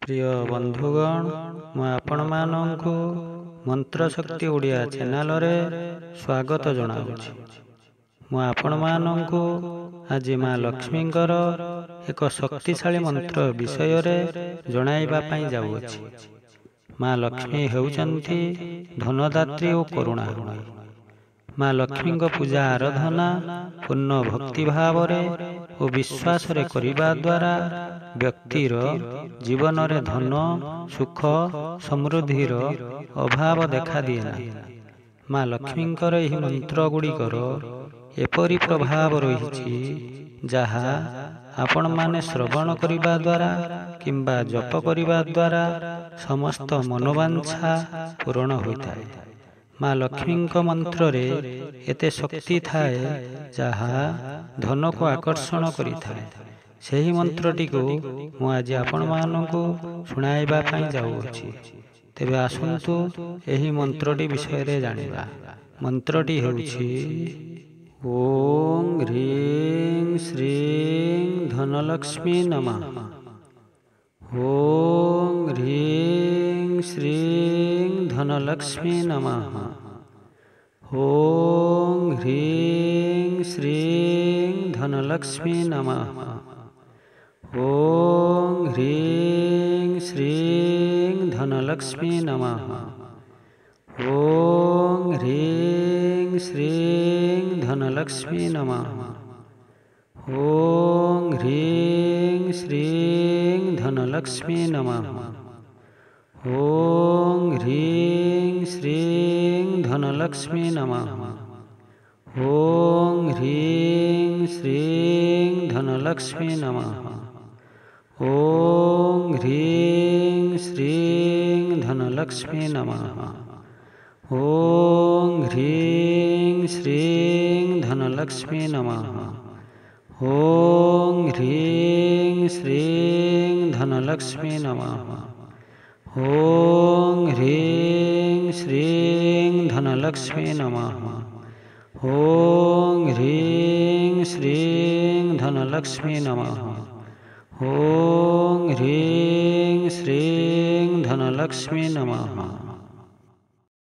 प्रिय बंधुगण मैं आपण मानू मंत्र शक्ति ओडिया चैनल रे स्वागत जनाऊँगी। मु आपण मानू आज माँ लक्ष्मींकर एक शक्तिशाली मंत्र विषय रे जणाइबा पई जाउछि। माँ लक्ष्मी हेउचंती धनदात्री और करुणामयी। माँ लक्ष्मी पूजा आराधना पूर्ण भक्ति भाव और विश्वास रे करिबा द्वारा व्यक्तिर जीवन रे धन सुख समृद्धिर अभाव देखा दिए ना। माँ लक्ष्मींकर एही मंत्र गुड़िकर एपरी प्रभाव रही जहा आपण माने श्रवण करिबा द्वारा किंबा जप करिबा द्वारा समस्त मनोवांछा पूर्ण होइताए। माँ लक्ष्मी मंत्र रे एते शक्ति थाए जहा धन को आकर्षण करिथाए। सेही मंत्रटी को मु आज आपण मानकु सुनाइबा पई जाउछि। तेबे आसंतु एही मंत्रटी विषय रे जानिबा। मंत्रटी हेउछि ओम ह्रीं श्रीं धनलक्ष्मी नमः। ओम ह्रीं श्रीं धनलक्ष्मी नमः। ओम ह्रीं श्रीं धनलक्ष्मी नमः। ओम ह्रीं श्रीं धनलक्ष्मी नमः। ओम ह्रीं श्रीं धनलक्ष्मी नमः। ओम ह्रीं श्रीं धनलक्ष्मी नमः। ओम ह्रीं श्रीं धनलक्ष्मी नमः। ओम ह्रीं श्रीं धनलक्ष्मी नमः। ओम ह्रीं श्रीं धनलक्ष्मी नमः। ओम ह्रीं श्रीं धनलक्ष्मी नमः। ओम ह्रीं श्रीं धनलक्ष्मी नमः। ओम ह्रीं श्रीं धनलक्ष्मी नमः। ओम ह्रीं श्रीं धनलक्ष्मी नमः। ओम ह्रीं श्रीं धनलक्ष्मी नमः।